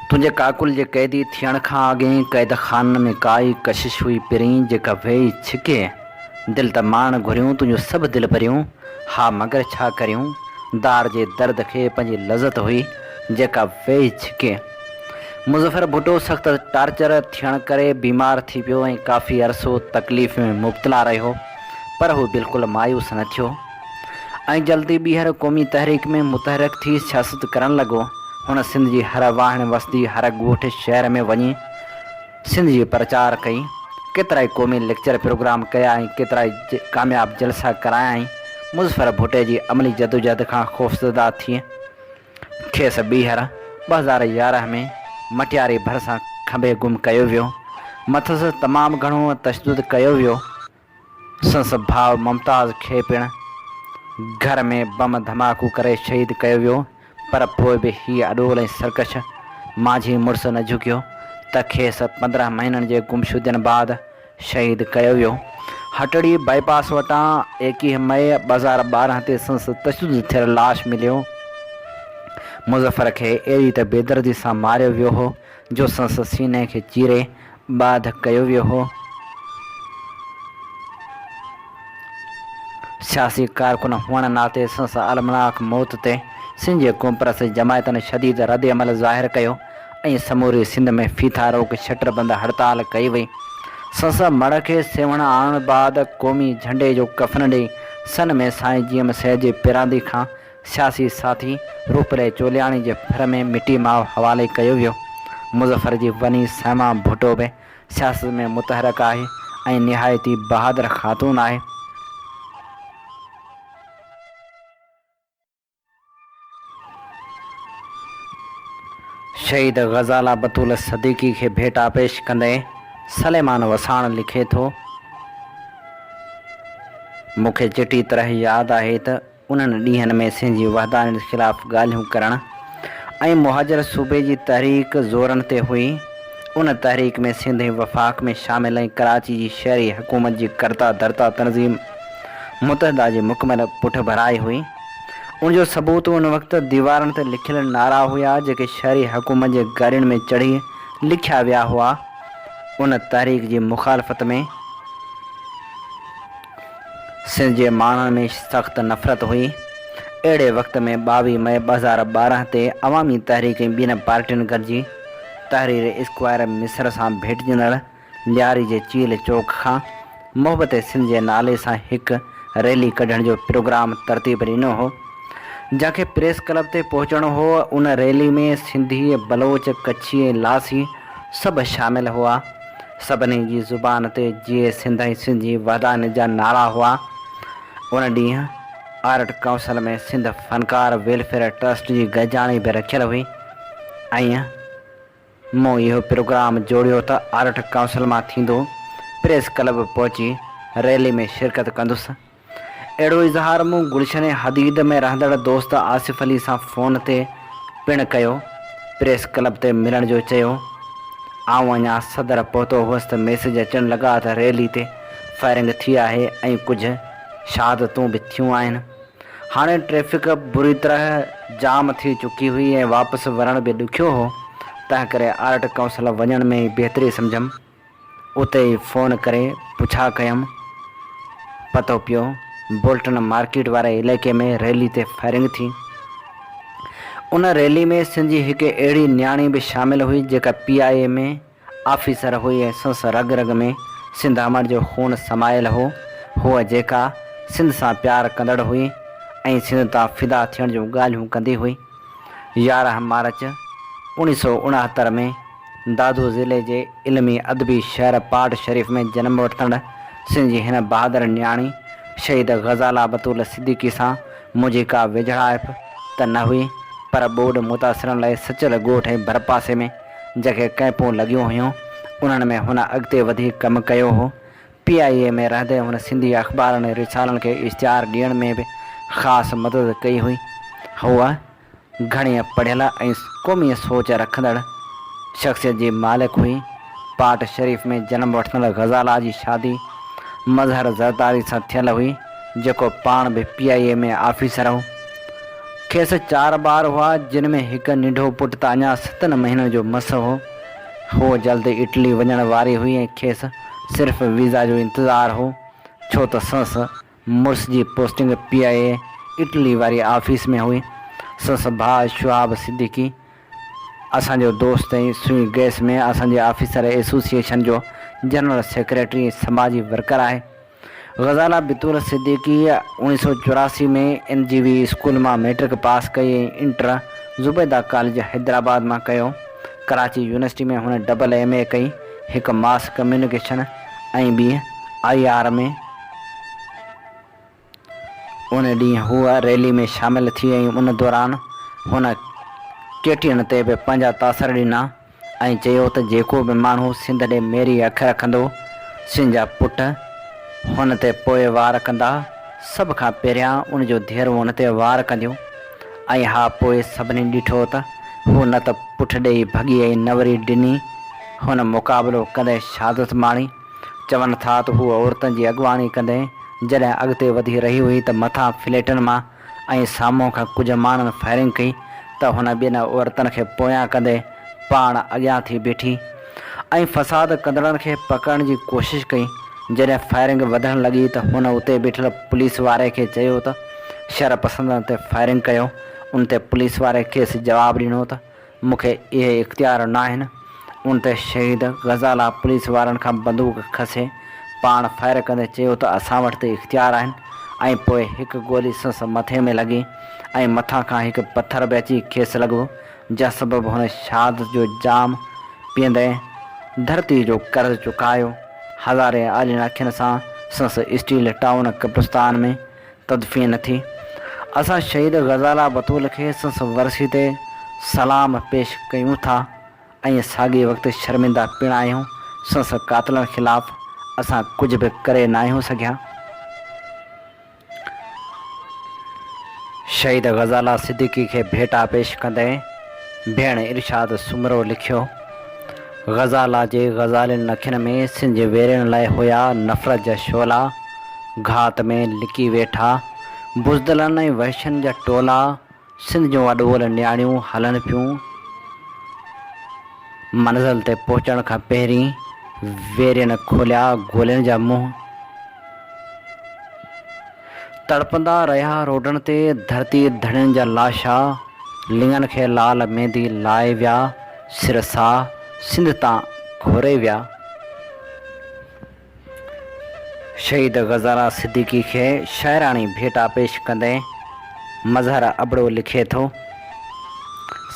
Speaker 2: तुंहिंजे काकुल जे क़ैदी थियण खां अॻे क़ैद खाननि में काई कशिश हुई पहिरीं जेका वेही छिके। दिलि त माण घुरियूं तुंहिंजूं सभु दिलि भरियूं, हा मगर छा करियूं। दार जे दर्द खे पंहिंजी लज़त हुई जेका वेही छिके। मुज़फ़र भुट्टो सख़्तु टार्चर थियण करे बीमार थी पियो ऐं काफ़ी अरसो तकलीफ़ में मुब्तला रहियो, पर हू बिल्कुलु मायूस न थियो ऐं जल्दी ॿीहर क़ौमी तहरीक में मुतहरक थी सियासत करणु लॻो। हुन सिंध जी हर वाहण वस्ती, हर ॻोठ शहर में वञी सिंध जी प्रचार कई। केतिरा ई क़ौमी लेक्चर प्रोग्राम कया ऐं केतिरा ई कामयाबु जलसा करायाईं। मुज़फ़र भुट्टे जी अमली जदोजहद खां ख़ौफ़ज़दा थी खेसि ॿीहर 2011 में मटियारी भरिसां खंभे गुम कयो वियो। मथसि तमामु घणो तशदुद कयो वियो। संस भाउ मुमताज़ खे पिणु घर में बम धमाको करे शहीद कयो वियो, पर पोइ बि हीअ अॾोल ऐं सरकश माझी मुड़ुसु न झुकियो त खेसि 15 महीननि जे गुमशुदनि बाद शहीद कयो वियो। हटड़ी बाईपास वटां 21 मई 2012 ते संस तशदुद थियल लाश मिलियो। मुज़फ़र खे अहिड़ी त बेदर्दी सां मारियो वियो हो जो संस सीने खे चीरे बाध कयो वियो हो। सियासी कारकुन हुअण नाते संस अलमनाक मौत ते सिंध जे क़ौमपरस्त जमायतनि शदीद रद्द अमल ज़ाहिर कयो ऐं समूरी सिंध में फीथा रोक शटरबंद हड़ताल कई वई। संस मड़ खे सेवण आणण बाद क़ौमी झंडे जो कफ़न ॾेई सन में साईं जीअम सैद जे पिरांदी खां सियासी साथी रूपले चोलियाणी जे फर में मिटी माउ हवाले कयो वियो। मुज़फ़र जी वनी साइमा भुट्टो बि सियासत में मुतहरक आहे ऐं निहायती बहादुर ख़ातून आहे। शहीद ग़ज़ाला बतूल सदीक़ी खे भेटा पेश कंदे सलेमान वसाण लिखे थो, मूंखे चिटी तरह यादि आहे त उन्हनि ॾींहंनि में सिंध जी वहदानियत ख़िलाफ़ु ॻाल्हियूं करणु ऐं मुहाजिर सूबे जी तहरीक ज़ोरनि ते हुई। उन तहरीक में सिंध ऐं वफ़ाक़ में शामिल ऐं कराची जी शहरी हुकूमत जी करता धरता तनज़ीम मुतहदा जी मुकमल पुठ भराई हुई। उनजो सबूत उन वक़्तु दीवारनि ते लिखियल नारा हुआ जेके शहरी हुकूमत जे गाॾियुनि में चढ़ी लिखिया विया हुआ। उन तहरीक जी मुखालफ़त में सिंध जे माण्हुनि में सख़्तु नफ़रत हुई। अहिड़े वक़्त में 22 मई 2012 ते अवामी तहरीक ऐं ॿियनि पार्टियुनि गॾिजी तहरीर स्क्वायर मिस्र सां भेटिजंदड़ लियारी जे चील चौक खां मोहबत सिंध जे नाले सां हिकु रैली कढण जो प्रोग्राम तरतीब ॾिनो हो, जंहिंखे प्रेस क्लब ते पहुचणो हो। उन रैली में सिंधी, बलोच, कच्छी ऐं लासी सभु शामिल हुआ। सभिनी जी ज़ुबान ते जीअं सिंध ऐं सिंध जी वहदानियत जा नारा हुआ। उन ॾींहुं आर्ट काउंसिल में सिंध फ़नकार वेलफेयर ट्रस्ट जी गजाणी बि रखियल हुई ऐं मूं इहो प्रोग्राम जोड़ियो त आर्ट काउंसिल मां थींदो प्रेस क्लब पहुची रैली में शिरकत कंदुसि। अहिड़ो इज़हार मूं गुलशन हदीद में रहंदड़ दोस्त आसिफ़ अली सां फ़ोन ते पिणु कयो। प्रेस क्लब ते मिलण जो चयो। आउं अञा सदर पहुतो हुअसि त मैसेज अचणु लॻा त रैली ते फायरिंग थी आहे ऐं कुझु शहादतूं बि थियूं आहिनि। हाणे ट्रैफ़िक बुरी तरह जाम थी चुकी हुई ऐं वापसि वञण बि ॾुखियो हो, तंहिं करे आर्ट काउंसिल वञण में ई बहितरी सम्झमि। उते ई फ़ोन करे पुछा कयमि। पतो पियो बोल्टन मार्केट वारे इलाइक़े में रैली ते फायरिंग थी। उन रैली में सिंध जी हिकु अहिड़ी न्याणी बि शामिल हुई जेका PIA में ऑफिसर हुई ऐं संस रग रग में सिंध अमर जो खून समायल हो। हूअ जेका सिंध सां प्यारु कंदड़ हुई ऐं सिंध तां फ़िदा थियण जूं ॻाल्हियूं कंदी हुई। 11 मार्च 1969 में दादू ज़िले जे इल्मी अदबी शहर पाट शरीफ़ में जनम वठंदड़ सिंध जी हिन बहादुर न्याणी शहीद ग़ज़ाला बतूल सिद्दीक़ी सां मुंहिंजी का विझड़ाइप त न हुई, पर ॿोॾ मुतासिरनि लाइ सचियल ॻोठ ऐं भरपासे में जेके कैंपूं लॻियूं हुयूं उन्हनि में हुन अॻिते वधी कमु कयो हो। PIA में रहंदे हुन सिंधी अख़बारनि ऐं रिसालनि खे इश्तिहार ॾियण में बि ख़ासि मदद कई हुई। हूअ घणी पढ़ियल ऐं क़ौमी सोच रखंदड़ शख़्सियत जी मालिक हुई। पाट शरीफ़ में जनम वठंदड़ ग़ज़ाला जी शादी मज़हर ज़रदारी सां थियल हुई, जेको पाण बि PIA में ऑफिसर हो। खेसि 4 ॿार हुआ, जिन में हिकु नंढो पुटु त अञा 7 महीननि जो मस हो। हू जल्द इटली वञण वारी हुई ऐं खेसि सिर्फ़ु वीज़ा जो इंतज़ारु हो, छो त संसि मुड़ुस जी पोस्टिंग PIA इटली वारी ऑफिस में हुई। संसि भाउ शुहाब सिद्दीकी असांजो दोस्त ऐं सुई गैस में असांजे ऑफिसर एसोसिएशन जो जनरल सेक्रेटरी ऐं समाजी वर्कर आहे। ग़ज़ाला बितूल सिद्दीकी 1984 में NGV स्कूल मां मैट्रिक पास कई ऐं इंटर ज़ुबैदा कॉलेज हैदराबाद मां कयो। कराची यूनिवर्सिटी में हुन MA कई, हिकु मास कम्युनिकेशन ऐं ॿी IR में। उन ॾींहुं हूअ रैली में शामिल थी ऐं उन दौरान हुन केटियुनि ते बि पंहिंजा तासर ॾिना ऐं चयो त जेको बि माण्हू सिंध ॾे मेरी अख रखंदो, सिंध जा पुट हुन ते पोइ वार कंदा, सभ खां पहिरियां उनजो धीअरूं हुन ते वार कंदियूं। ऐं हा, पोइ सभिनी ॾिठो त हू न त पुठ ॾेई भॻी ऐं न वरी ॾिनी। हुन मुक़ाबिलो कंदे शहादत माणी। चवनि था त हू औरतुनि जी अॻुवाणी कंदे जॾहिं अॻिते वधी रही हुई त मथां फ्लैटनि मां ऐं साम्हूं खां कुझु माण्हुनि फायरिंग कई त हुन ॿियनि औरतुनि खे पोयां कंदे पाण अॻियां थी बीठी ऐं फ़साद कंदड़नि खे पकड़ण जी कोशिशि कई। जॾहिं फायरिंग वधणु लॻी त हुन उते बीठल पुलिस वारे खे चयो त शरपसंदनि ते फायरिंग कयो। उन ते पुलिस वारे खेसि जवाबु ॾिनो त मूंखे इहे इख़्तियार न आहिनि। उन ते शहीद ग़ज़ाला पुलिस वारनि खां बंदूक खसे पाण फायर कंदे चयो त असां वटि त इख़्तियार आहिनि। ऐं पोइ हिकु गोली संसि मथे में लॻी ऐं मथां खां हिकु पथर बि अची खेसि लॻो, जंहिं सबबु हुन शहादत जो जाम पीअंदे धरती जो कर्ज़ चुकायो। हज़ारे आलिन अखियुनि सां संसि स्टील टाउन कब्रिस्तान में तदफ़ीन थी। असां शहीद ग़ज़ाला बतूल खे संसि वरसी ते सलाम पेश कयूं था ऐं साॻिए वक़्तु शर्मिंदा पिणु आहियूं। संसि कातिलनि ख़िलाफ़ु असां कुझु बि करे न आहियूं सघिया। शहीद ग़ज़ाला सिद्दीकी खे भेटा पेश कंदे भेण इरशाद सुमरो लिखियो। ग़ज़ाला जे ग़ज़ालियुनि अखियुनि में सिंध जे वेरनि लाइ हुया नफ़रत जा शोला। घात में लिकी वेठा बुज़दिलनि ऐं वहशनि जा टोला। सिंध जूं अॾोल नियाणियूं हलनि पियूं। मंज़िल ते पहुचण खां पहिरीं वेरियनि खोलिया गोलियुनि जा मुंहुं। तड़पंदा रहिया रोडनि ते धरती धड़ियुनि जा लाशा। लिंगनि खे लाल मेहंदी लाए विया, सिरसा सिंध तां घोरे विया। शहीद ग़ज़ाला सिद्दीकी खे शाइराणी भेटा पेश कंदे मज़हर अबड़ो लिखे थो।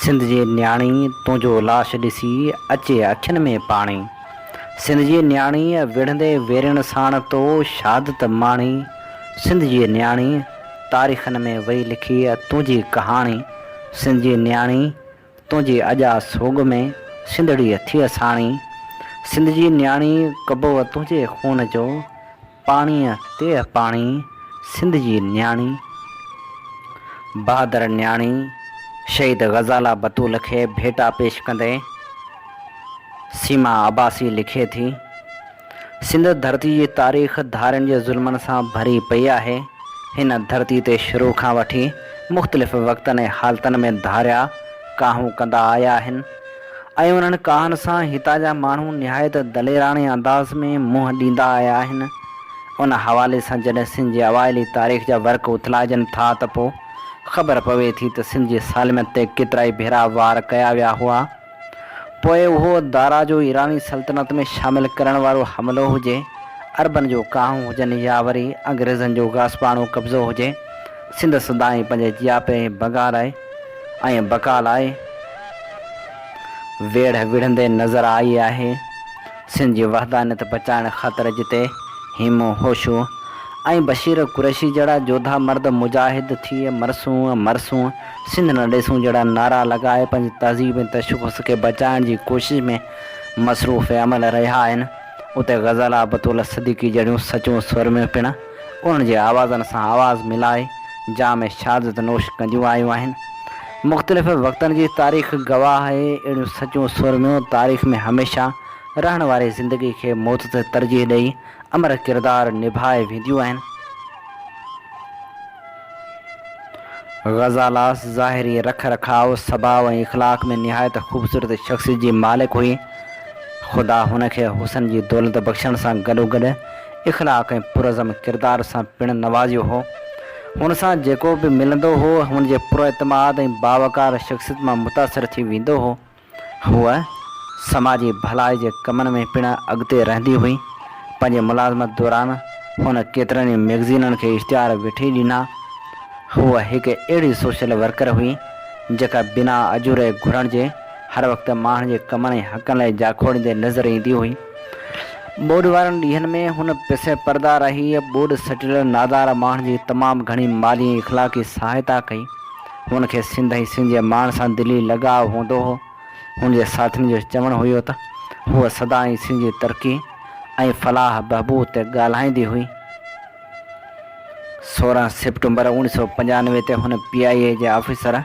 Speaker 2: सिंध जी न्याणी तुंहिंजो लाश ॾिसी अचे अखियुनि में पाणी। सिंध जी न्याणी विढ़ंदे वेरनि साण तो शहादत माणी। सिंध जी न्याणी तारीख़नि में वही लिखी तुंहिंजी कहाणी। सिंध जी न्याणी तुंहिंजी अॼा सोग में सिंधड़ी थी असाणी। सिंध जी न्याणी कबो तुंहिंजे खून जो पाणीअ ते पाणी। सिंध जी न्याणी बहादुर न्याणी शहीद ग़ज़ाला बतूल खे भेटा पेश कंदे सीमा अब्बासी लिखे थी। सिंध धरती जी तारीख़ धारनि जे ज़ुल्मनि सां भरी पई आहे। हिन धरती ते शुरू खां वठी मुख़्तलिफ़ वक़्तनि ऐं हालतुनि में धारिया काहूं कंदा आया आहिनि ऐं उन्हनि काहनि सां हितां जा माण्हू निहायत दलेराणे अंदाज़ में मुंहुं ॾींदा आया आहिनि। उन हवाले सां जॾहिं सिंध जे अवाइली तारीख़ जा वर्क उथलाइजनि था त पोइ ख़बर पवे थी त सिंध जी सालमियत ते केतिरा ई भेरा वार कया विया हुआ। पोइ उहो दारा जो ईरानी सल्तनत में शामिलु करण वारो हमिलो हुजे, अरबनि जो काहूं हुजनि या वरी अंग्रेज़नि जो घासपाणो कब्ज़ो हुजे, सिंध सदाईं पंहिंजे जियापे ऐं बका लाइ वेढ़ विढ़ंदे नज़र आई आहे। सिंध जी वहदानियत बचाइण ख़ातिर जिते हिमो होशो ऐं बशीर कुरैशी जहिड़ा जोधा मर्द मुजाहिद थी मरसूं सिंध न ॾिसूं जहिड़ा नारा लॻाए पंहिंजी तहज़ीब ऐं तशख़ुस खे बचाइण जी कोशिश में मसरूफ़ अमल रहिया आहिनि। उते ग़ज़ल बतूल सदीक़ी जहिड़ियूं सचूं सुर में पिणु उन्हनि जे आवाज़नि सां आवाज़ मिलाए जाम शहादत नोश कंदियूं आयूं आहिनि। मुख़्तलिफ़ वक़्तनि जी तारीख़ गवाह आहे। अहिड़ियूं सचूं सुरमियूं तारीख़ में हमेशह रहण वारी ज़िंदगी खे मौत ते तरजीह ॾेई अमर किरदार निभाए वेंदियूं आहिनि। ग़ज़ालास ज़ाहिरी रख रखाव सभाव ऐं इख़लाक़ में निहायत ख़ूबसूरत शख़्सियत जी मालिक हुई। ख़ुदा हुनखे हुसन जी दौलत बख़्शण सां गॾोगॾु इख़लाक़ ऐं पुरज़म किरदार सां पिणु नवाज़ियो हो। हुन सां जेको बि मिलंदो हो हुन जे पुरएतमाद ऐं बावकार शख़्सियत मां मुतासिर थी वेंदो हो। हूअ समाजी भलाई जे कमनि में पिणु अॻिते रहंदी हुई। पंहिंजे मुलाज़मत दौरान हुन केतिरनि ई मैगज़ीननि खे इश्तिहार वेठी ॾिना। हूअ हिकु अहिड़ी सोशल वर्कर हुई जेका बिना अजूरे घुरण जे हर वक़्तु माण्हुनि जे कमनि ऐं हक़नि लाइ जाखोड़ींदे नज़र ईंदी हुई। ॿोॾि वारनि ॾींहंनि में हुन पिसे पर्दा रही ॿोॾि सटियल नादार माण्हुनि जी तमामु घणी माली ऐं इख़लाक़ी सहायता कई। हुनखे सिंध ऐं सिंध जे माण्हुनि सां दिली लॻाव हूंदो हो। हुनजे साथियुनि जो चवणु हुयो त हूअ सदा ई सिंध जी तरक़ी ऐं फलाह बहबूद ते ॻाल्हाईंदी हुई। 16 सेप्टेम्बर 1995 ते हुन PIA जे ऑफिसर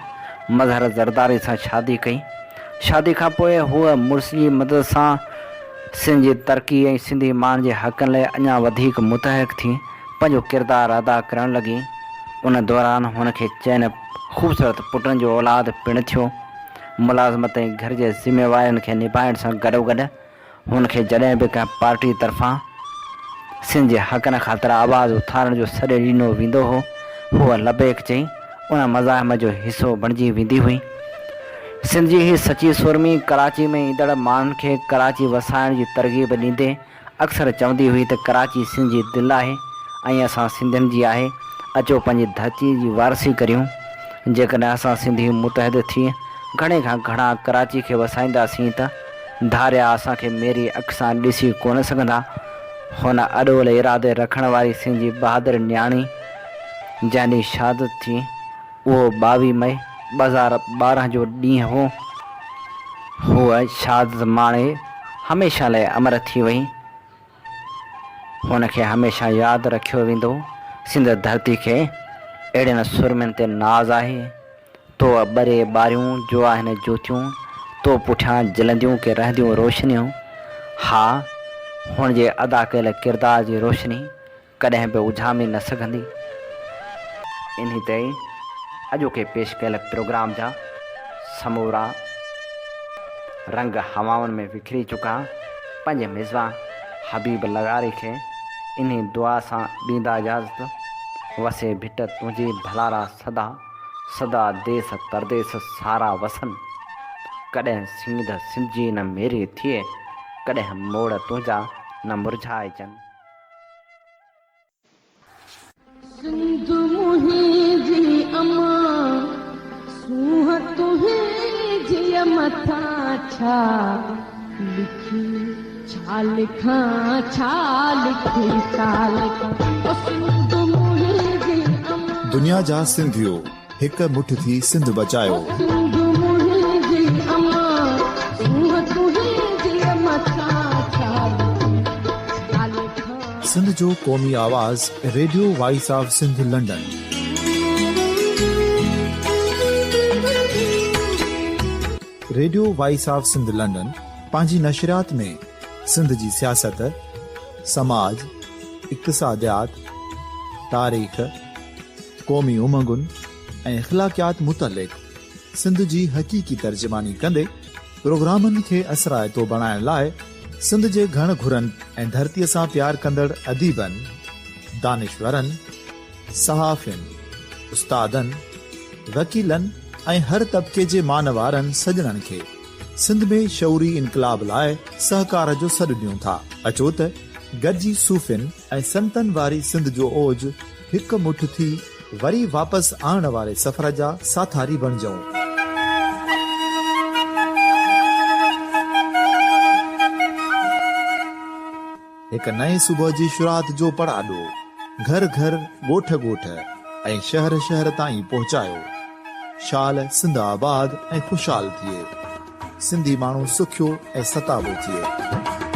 Speaker 2: मज़हर ज़रदारी सां शादी कई। शादी खां पोइ हूअ मुड़ुस जी मदद सां सिंध जी तरक़ी ऐं सिंधी माण्हुनि जे हक़नि लाइ अञा वधीक मुतहक़ थी पंहिंजो किरदारु अदा करणु लॻी। उन दौरान हुनखे चइनि ख़ूबसूरत पुटनि जो औलाद पिणु थियो। मुलाज़मत ऐं घर जे ज़िम्मेवारियुनि खे निभाइण सां गॾोगॾु हुनखे जॾहिं बि कंहिं पार्टी तरफ़ां सिंध जे हक़नि ख़ातिर आवाज़ु उथारण जो सॾु ॾिनो वेंदो हो हूअ लबेक चई उन मज़ाहिम जो हिसो बणिजी वेंदी हुई। सिंध जी ही सची सुरमी कराची में ईंदड़ माण्हुनि खे कराची वसाइण जी तरग़ीब ॾींदे अक्सर चवंदी हुई त कराची सिंध जी दिलि आहे ऐं असां सिंधियुनि जी आहे। अचो पंहिंजी धरती जी वारसी करियूं। जेकॾहिं असां सिंधी मुतहद थी घणे खां घणा कराची खे वसाईंदासीं त धारिया असांखे मेरी अख सां ॾिसी कोन सघंदा। हुन अॾोल इरादे रखण वारी सिंध जी बहादुर न्याणी जंहिंजी शहादत थी उहो 22 मई 2012 जो ॾींहुं हो। हूअ शहादत माणे हमेशह लाइ अमर थी वई। हुनखे हमेशह यादि रखियो वेंदो। सिंध धरती खे अहिड़े सुरमियुनि ते नाज़ आहे। तो ॿरे ॿारियूं जो आहिनि जोतियूं तो पुठियां जलंदियूं के रहंदियूं रोशनियूं। हा हुनजे अदा कयल किरदार जी रोशनी कॾहिं बि उझामी न सघंदी। इन ते अॼोके पेश कयल प्रोग्राम जा समूरा रंग हवाउनि में विखरी चुका पंहिंजे मिज़बान हबीब लगारी खे इन दुआ सां ॾींदा इजाज़त। वसे भिट तुंहिंजी भलारा सदा सदा देस परदेस सारा वसन। कॾहिं सिंध सिंध जी न मेरी थिए कॾहिं मोड़ तुंहिंजा न मुरझाए जन।
Speaker 3: सिंध मुंहिंजी अमा सूंह तुंहिंजी मथां छा लिखी छा लिखां छा लिखी छा लिखां। सिंध मुंहिंजी अमा
Speaker 1: दुनिया जा सिंधियो हिकु मुठ थी सिंध बचायो।
Speaker 3: सिंध मुंहिंजी अमा सूंह तुंहिंजी मथां छा लिखी छा लिखां।
Speaker 1: सिंध जो क़ौमी आवाज़ radio voice of Sindh London. Radio voice of Sindh London पंहिंजी नशरियात में सिंध जी सियासत, समाज, इक़्तिसादियात, तारीख़, क़ौमी उमंगुनि ऐं इख़्लाक़ियात मुतलिक़ सिंध जी हक़ीक़ी तर्जुमानी कंदे प्रोग्रामनि खे असराइतो बणाइण लाइ सिंध जे घण घुरनि ऐं धरतीअ सां प्यार कंदड़ अदीबनि, दानिशवरनि, सहाफ़ियुनि, उस्तादनि, वकीलनि ऐं हर तबिके जे मानवारनि सजणनि खे सिंध में शऊरी इनकलाब लाइ सहकार जो सॾु ॾियूं था। अचो त गॾिजी सूफ़ियुनि ऐं संतनि वारी सिंध जो ओज हिकु मुठ थी वरी वापसि आणण वारे सफ़र जा साथारी बणिजऊं। हिकु नए सुबुह जी शुरूआत जो पड़ाॾो घर घर ॻोठ ॻोठ ऐं शहर शहर ताईं पहुचायो। शाल सिंध आबाद ऐं ख़ुशहाल थिए। सिंधी माण्हू सुखियो ऐं सताबो थिए।